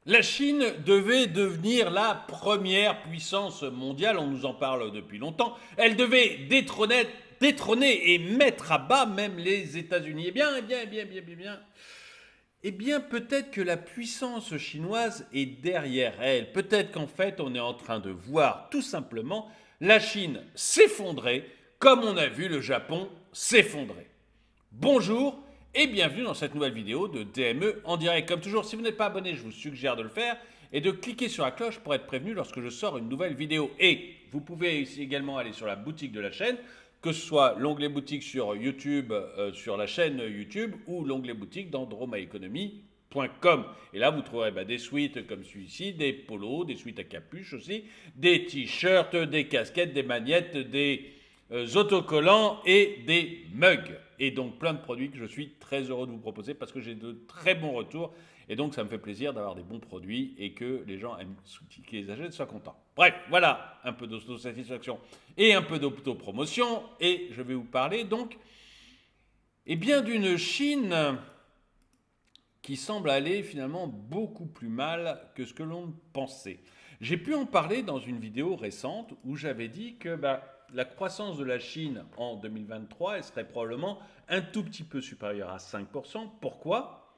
La Chine devait devenir la première puissance mondiale, on nous en parle depuis longtemps. Elle devait détrôner et mettre à bas même les États-Unis. Eh bien, peut-être que la puissance chinoise est derrière elle. Peut-être qu'en fait, on est en train de voir tout simplement la Chine s'effondrer comme on a vu le Japon s'effondrer. Bonjour et bienvenue dans cette nouvelle vidéo de DME en direct. Comme toujours, si vous n'êtes pas abonné, je vous suggère de le faire et de cliquer sur la cloche pour être prévenu lorsque je sors une nouvelle vidéo. Et vous pouvez ici également aller sur la boutique de la chaîne, que ce soit l'onglet boutique sur YouTube, sur la chaîne YouTube, ou l'onglet boutique dans dromyeconomy.com. Et là, vous trouverez des sweats comme celui-ci, des polos, des sweats à capuche aussi, des t-shirts, des casquettes, des magnettes, des autocollants et des mugs. Et donc plein de produits que je suis très heureux de vous proposer parce que j'ai de très bons retours. Et donc ça me fait plaisir d'avoir des bons produits et que les gens aiment, qui les achètent soient contents. Bref, voilà, un peu d'autosatisfaction et un peu d'autopromotion. Et je vais vous parler donc d'une Chine qui semble aller finalement beaucoup plus mal que ce que l'on pensait. J'ai pu en parler dans une vidéo récente où j'avais dit que la croissance de la Chine en 2023, elle serait probablement un tout petit peu supérieure à 5%. Pourquoi ?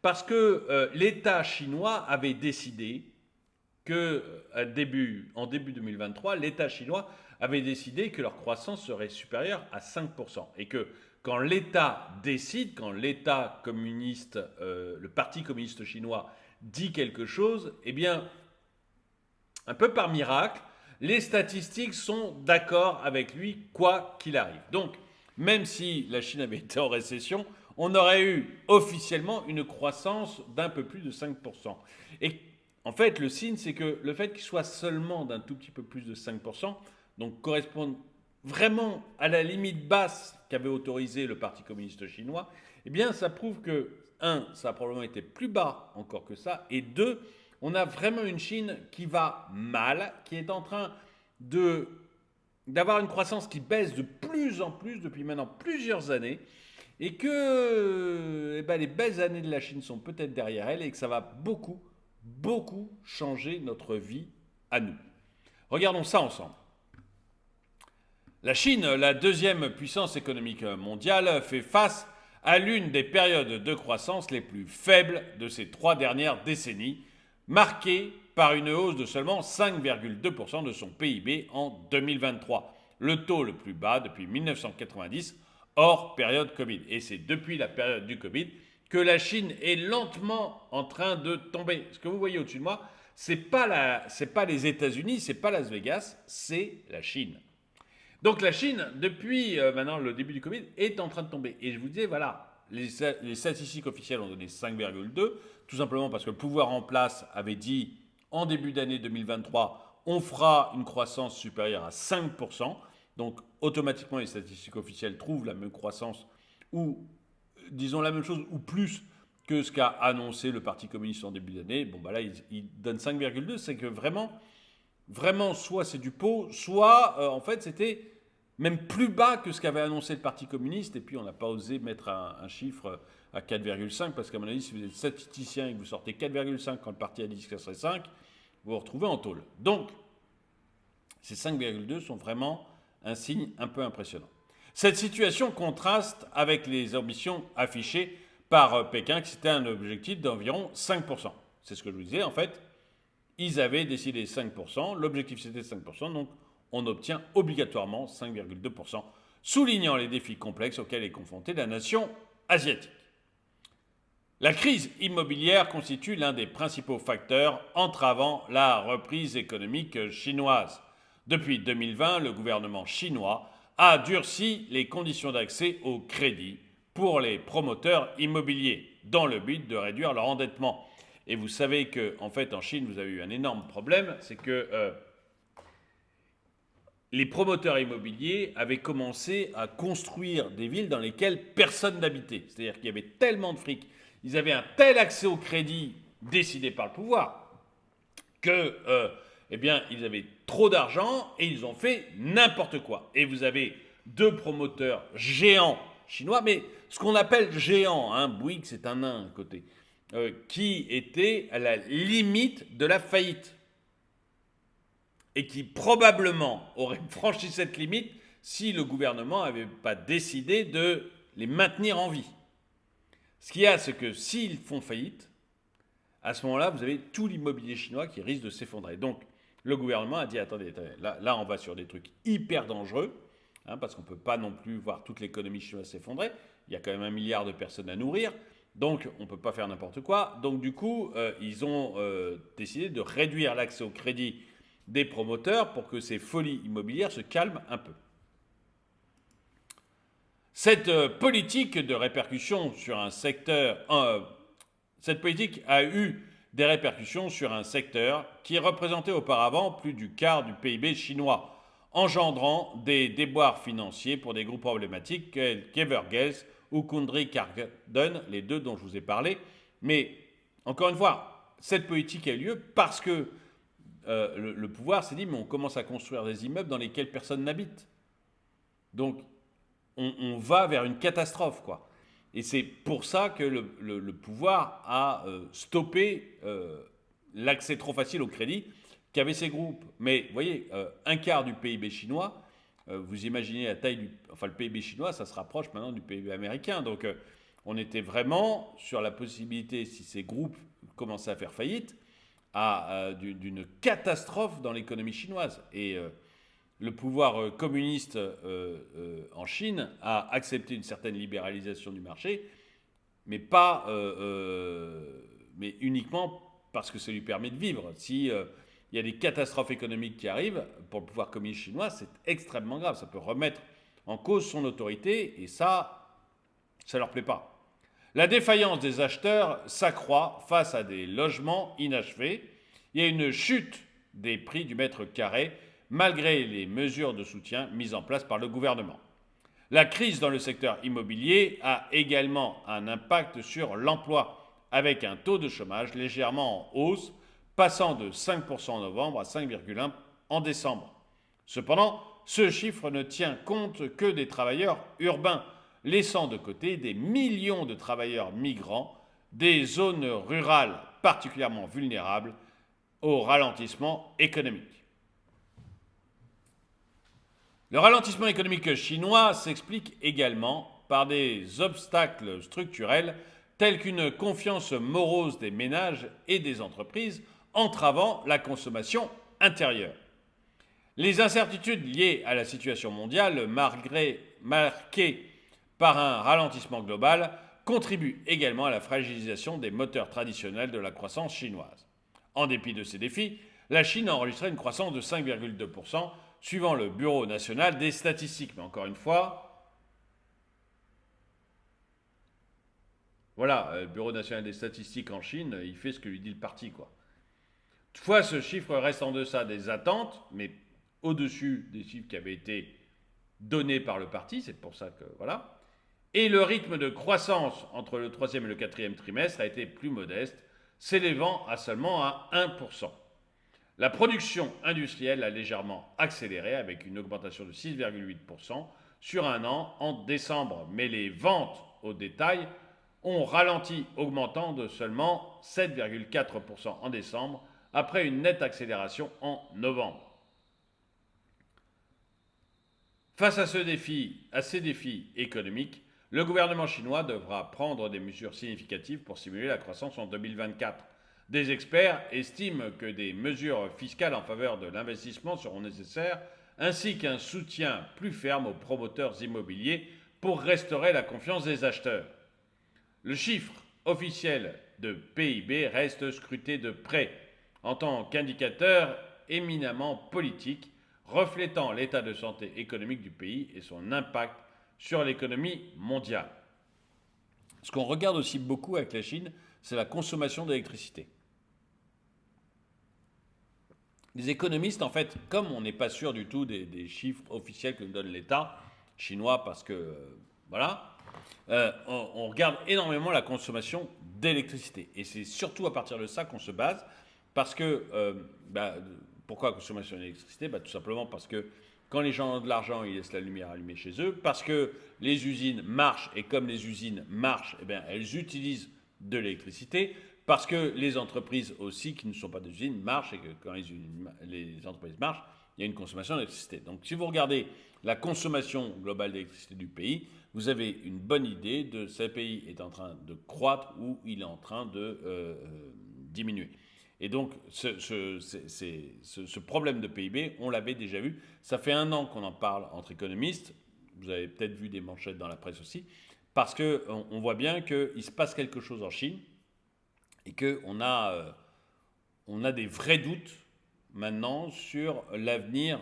Parce que l'État chinois avait décidé que, en début 2023, l'État chinois avait décidé que leur croissance serait supérieure à 5%. Et que quand l'État décide, quand l'État communiste, le Parti communiste chinois dit quelque chose, eh bien, un peu par miracle, les statistiques sont d'accord avec lui quoi qu'il arrive. Donc, même si la Chine avait été en récession, on aurait eu officiellement une croissance d'un peu plus de 5%. Et en fait, le signe, c'est que le fait qu'il soit seulement d'un tout petit peu plus de 5%, donc correspond vraiment à la limite basse qu'avait autorisé le Parti communiste chinois, eh bien, ça prouve que, un, ça a probablement été plus bas encore que ça, et deux, on a vraiment une Chine qui va mal, qui est en train d'avoir une croissance qui baisse de plus en plus depuis maintenant plusieurs années, et que les belles années de la Chine sont peut-être derrière elle, et que ça va beaucoup, beaucoup changer notre vie à nous. Regardons ça ensemble. La Chine, la deuxième puissance économique mondiale, fait face à l'une des périodes de croissance les plus faibles de ces 3 dernières décennies, marquée par une hausse de seulement 5,2% de son PIB en 2023, le taux le plus bas depuis 1990, hors période Covid. Et c'est depuis la période du Covid que la Chine est lentement en train de tomber. Ce que vous voyez au-dessus de moi, c'est pas les États-Unis, c'est pas Las Vegas, c'est la Chine. Donc la Chine, depuis maintenant le début du Covid, est en train de tomber. Et je vous disais, voilà, les statistiques officielles ont donné 5,2, tout simplement parce que le pouvoir en place avait dit en début d'année 2023, on fera une croissance supérieure à 5%. Donc automatiquement, les statistiques officielles trouvent la même croissance ou, disons la même chose ou plus que ce qu'a annoncé le Parti communiste en début d'année. Bon, là, il donne 5,2, c'est que vraiment, soit c'est du pot, soit en fait c'était même plus bas que ce qu'avait annoncé le Parti communiste. Et puis on n'a pas osé mettre un chiffre à 4,5 parce qu'à mon avis, si vous êtes statisticien et que vous sortez 4,5 quand le parti a dit que ce serait 5, vous vous retrouvez en tôle. Donc, ces 5,2 sont vraiment un signe un peu impressionnant. Cette situation contraste avec les ambitions affichées par Pékin, qui c'était un objectif d'environ 5%. C'est ce que je vous disais, en fait, ils avaient décidé 5%, l'objectif c'était 5%, donc on obtient obligatoirement 5,2%, soulignant les défis complexes auxquels est confrontée la nation asiatique. La crise immobilière constitue l'un des principaux facteurs entravant la reprise économique chinoise. Depuis 2020, le gouvernement chinois a durci les conditions d'accès au crédit pour les promoteurs immobiliers, dans le but de réduire leur endettement. Et vous savez qu'en fait, en Chine, vous avez eu un énorme problème, c'est que les promoteurs immobiliers avaient commencé à construire des villes dans lesquelles personne n'habitait. C'est-à-dire qu'il y avait tellement de fric, ils avaient un tel accès au crédit décidé par le pouvoir, que ils avaient trop d'argent et ils ont fait n'importe quoi. Et vous avez 2 promoteurs géants chinois, mais ce qu'on appelle géants, Bouygues c'est un nain à côté. qui était à la limite de la faillite et qui probablement aurait franchi cette limite si le gouvernement n'avait pas décidé de les maintenir en vie. Ce qu'il y a, c'est que s'ils font faillite, à ce moment-là, vous avez tout l'immobilier chinois qui risque de s'effondrer. Donc, le gouvernement a dit, attendez, là, on va sur des trucs hyper dangereux, parce qu'on ne peut pas non plus voir toute l'économie chinoise s'effondrer. Il y a quand même 1 milliard de personnes à nourrir, donc on ne peut pas faire n'importe quoi. Donc, du coup, ils ont décidé de réduire l'accès au crédit des promoteurs pour que ces folies immobilières se calment un peu. Cette politique de répercussion sur un secteur, cette politique a eu des répercussions sur un secteur qui représentait auparavant plus du quart du PIB chinois, engendrant des déboires financiers pour des groupes problématiques qu'Evergaz ou Kundry Carden, les deux dont je vous ai parlé. Mais encore une fois, cette politique a eu lieu parce que le pouvoir s'est dit, mais on commence à construire des immeubles dans lesquels personne n'habite. Donc, on va vers une catastrophe, quoi. Et c'est pour ça que le pouvoir a stoppé l'accès trop facile au crédit qu'avaient ces groupes. Mais vous voyez, un quart du PIB chinois, vous imaginez la taille le PIB chinois, ça se rapproche maintenant du PIB américain. Donc, on était vraiment sur la possibilité, si ces groupes commençaient à faire faillite, d'une catastrophe dans l'économie chinoise. Et le pouvoir communiste en Chine a accepté une certaine libéralisation du marché, mais mais uniquement parce que ça lui permet de vivre. Si il y a des catastrophes économiques qui arrivent, pour le pouvoir communiste chinois, c'est extrêmement grave. Ça peut remettre en cause son autorité, et ça leur plaît pas. La défaillance des acheteurs s'accroît face à des logements inachevés. Il y a une chute des prix du mètre carré, malgré les mesures de soutien mises en place par le gouvernement. La crise dans le secteur immobilier a également un impact sur l'emploi, avec un taux de chômage légèrement en hausse, passant de 5% en novembre à 5,1% en décembre. Cependant, ce chiffre ne tient compte que des travailleurs urbains, laissant de côté des millions de travailleurs migrants des zones rurales particulièrement vulnérables au ralentissement économique. Le ralentissement économique chinois s'explique également par des obstacles structurels tels qu'une confiance morose des ménages et des entreprises entravant la consommation intérieure. Les incertitudes liées à la situation mondiale, marquées par un ralentissement global, contribuent également à la fragilisation des moteurs traditionnels de la croissance chinoise. En dépit de ces défis, la Chine a enregistré une croissance de 5,2%, suivant le Bureau national des statistiques. Mais encore une fois, voilà, le Bureau national des statistiques en Chine, il fait ce que lui dit le parti, quoi. Toutefois, ce chiffre reste en deçà des attentes, mais au-dessus des chiffres qui avaient été donnés par le parti, c'est pour ça que, voilà. Et le rythme de croissance entre le 3e et le 4e trimestre a été plus modeste, s'élevant à seulement à 1%. La production industrielle a légèrement accéléré avec une augmentation de 6,8% sur un an en décembre, mais les ventes au détail ont ralenti, augmentant de seulement 7,4% en décembre, après une nette accélération en novembre. Face à ces défis économiques, le gouvernement chinois devra prendre des mesures significatives pour stimuler la croissance en 2024. Des experts estiment que des mesures fiscales en faveur de l'investissement seront nécessaires, ainsi qu'un soutien plus ferme aux promoteurs immobiliers pour restaurer la confiance des acheteurs. Le chiffre officiel de PIB reste scruté de près, en tant qu'indicateur éminemment politique, reflétant l'état de santé économique du pays et son impact sur l'économie mondiale. Ce qu'on regarde aussi beaucoup avec la Chine, c'est la consommation d'électricité. Les économistes, en fait, comme on n'est pas sûr du tout des chiffres officiels que nous donne l'État chinois, parce que, on regarde énormément la consommation d'électricité. Et c'est surtout à partir de ça qu'on se base, parce que, pourquoi la consommation d'électricité ? Tout simplement parce que quand les gens ont de l'argent, ils laissent la lumière allumée chez eux, parce que les usines marchent, et comme les usines marchent, elles utilisent de l'électricité, parce que les entreprises aussi qui ne sont pas des usines marchent, et que quand les entreprises marchent, il y a une consommation d'électricité. Donc si vous regardez la consommation globale d'électricité du pays, vous avez une bonne idée de si ce pays est en train de croître ou il est en train de diminuer. Et donc, ce problème de PIB, on l'avait déjà vu. Ça fait 1 an qu'on en parle entre économistes. Vous avez peut-être vu des manchettes dans la presse aussi. Parce qu'on voit bien qu'il se passe quelque chose en Chine et qu'on on a des vrais doutes maintenant sur l'avenir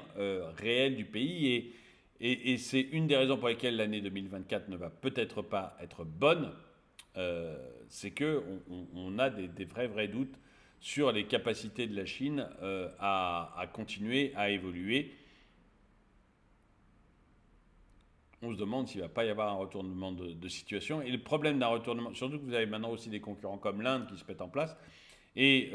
réel du pays. Et c'est une des raisons pour lesquelles l'année 2024 ne va peut-être pas être bonne. C'est qu'on a des vrais doutes sur les capacités de la Chine à continuer à évoluer. On se demande s'il ne va pas y avoir un retournement de situation. Et le problème d'un retournement, surtout que vous avez maintenant aussi des concurrents comme l'Inde qui se mettent en place. Et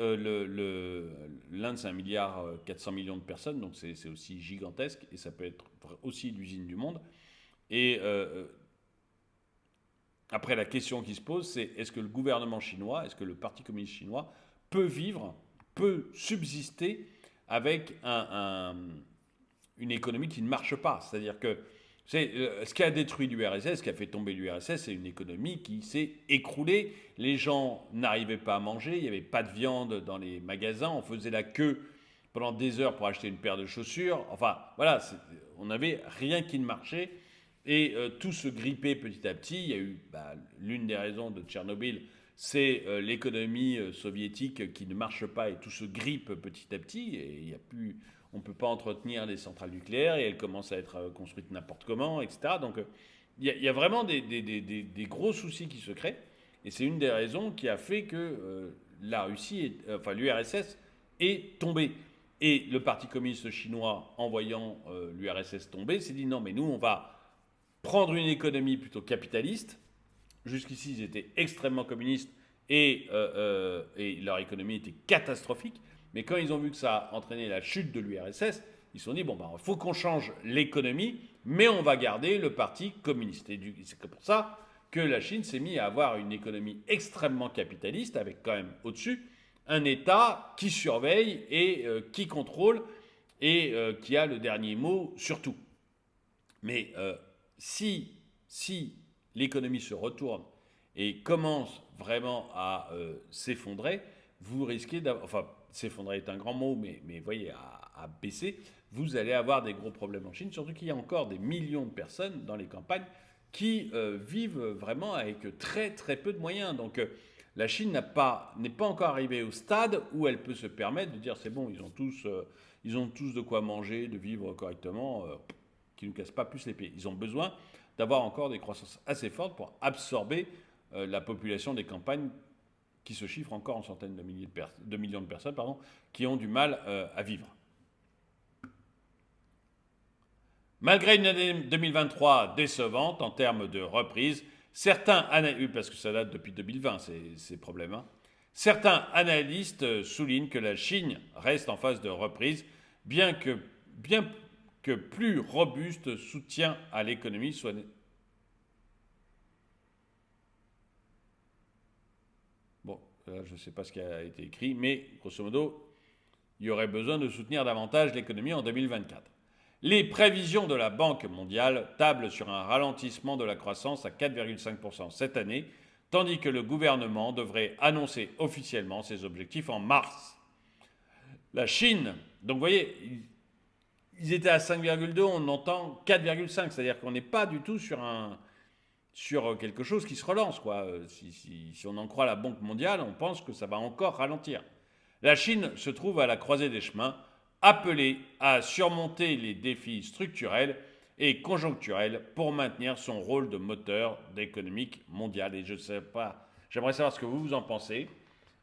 l'Inde, c'est 1,4 milliard de personnes, donc c'est aussi gigantesque. Et ça peut être aussi l'usine du monde. Et après, la question qui se pose, c'est est-ce que le gouvernement chinois, est-ce que le Parti communiste chinois peut vivre, peut subsister avec une économie qui ne marche pas? C'est-à-dire que ce qui a détruit l'URSS, ce qui a fait tomber l'URSS, c'est une économie qui s'est écroulée. Les gens n'arrivaient pas à manger, il n'y avait pas de viande dans les magasins, on faisait la queue pendant des heures pour acheter une paire de chaussures. Enfin, voilà, on n'avait rien qui ne marchait. Et tout se grippait petit à petit. Il y a eu l'une des raisons de Tchernobyl, c'est l'économie soviétique qui ne marche pas et tout se grippe petit à petit. Et il y a plus, on ne peut pas entretenir les centrales nucléaires et elles commencent à être construites n'importe comment, etc. Donc il y a vraiment des gros soucis qui se créent. Et c'est une des raisons qui a fait que la Russie, enfin l'URSS, est tombée. Et le Parti communiste chinois, en voyant l'URSS tomber, s'est dit non, mais nous, on va prendre une économie plutôt capitaliste. Jusqu'ici, ils étaient extrêmement communistes et leur économie était catastrophique. Mais quand ils ont vu que ça a entraîné la chute de l'URSS, ils se sont dit bon, il faut qu'on change l'économie, mais on va garder le Parti communiste. Et c'est pour ça que la Chine s'est mise à avoir une économie extrêmement capitaliste, avec quand même au-dessus un État qui surveille et qui contrôle et qui a le dernier mot sur tout. Mais si l'économie se retourne et commence vraiment à s'effondrer, vous risquez d'avoir, enfin s'effondrer est un grand mot, mais voyez, à baisser, vous allez avoir des gros problèmes en Chine, surtout qu'il y a encore des millions de personnes dans les campagnes qui vivent vraiment avec très très peu de moyens. Donc la Chine n'est pas encore arrivée au stade où elle peut se permettre de dire c'est bon, ils ont tous de quoi manger, de vivre correctement, qui ne nous cassent pas plus les pieds. Ils ont besoin d'avoir encore des croissances assez fortes pour absorber la population des campagnes qui se chiffrent encore en centaines de millions de personnes qui ont du mal à vivre. Malgré une année 2023 décevante en termes de reprise, parce que ça date depuis 2020 ces problèmes, certains analystes soulignent que la Chine reste en phase de reprise, bien que plus robuste soutien à l'économie soit bon, là, je ne sais pas ce qui a été écrit, mais grosso modo, il y aurait besoin de soutenir davantage l'économie en 2024. Les prévisions de la Banque mondiale tablent sur un ralentissement de la croissance à 4,5% cette année, tandis que le gouvernement devrait annoncer officiellement ses objectifs en mars. La Chine, donc vous voyez, ils étaient à 5,2, on entend 4,5, c'est-à-dire qu'on n'est pas du tout sur quelque chose qui se relance, quoi. Si on en croit la Banque mondiale, on pense que ça va encore ralentir. La Chine se trouve à la croisée des chemins, appelée à surmonter les défis structurels et conjoncturels pour maintenir son rôle de moteur économique mondial. Et je ne sais pas, j'aimerais savoir ce que vous en pensez.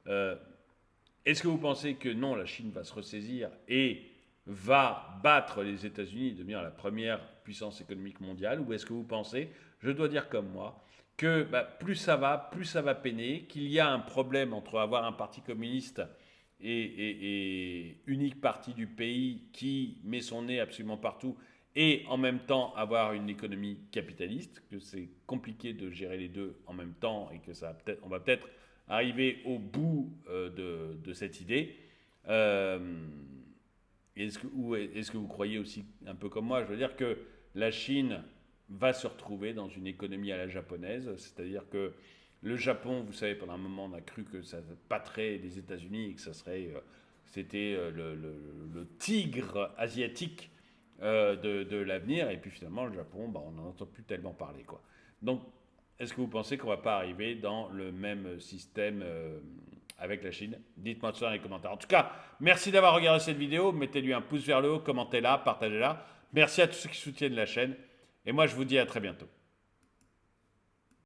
Est-ce que vous pensez que non, la Chine va se ressaisir et va battre les États-Unis et devenir la première puissance économique mondiale? Ou est-ce que vous pensez, je dois dire comme moi, que plus ça va peiner, qu'il y a un problème entre avoir un parti communiste et unique parti du pays qui met son nez absolument partout et en même temps avoir une économie capitaliste, que c'est compliqué de gérer les deux en même temps et que on va peut-être arriver au bout de cette idée. Est-ce que vous croyez aussi un peu comme moi? Je veux dire que la Chine va se retrouver dans une économie à la japonaise, c'est-à-dire que le Japon, vous savez, pendant un moment, on a cru que ça battrait les États-Unis et que c'était le tigre asiatique de l'avenir. Et puis finalement, le Japon, bah, on n'en entend plus tellement parler, quoi. Donc, est-ce que vous pensez qu'on ne va pas arriver dans le même système avec la Chine? Dites-moi tout ça dans les commentaires. En tout cas, merci d'avoir regardé cette vidéo. Mettez-lui un pouce vers le haut, commentez-la, partagez-la. Merci à tous ceux qui soutiennent la chaîne. Et moi, je vous dis à très bientôt.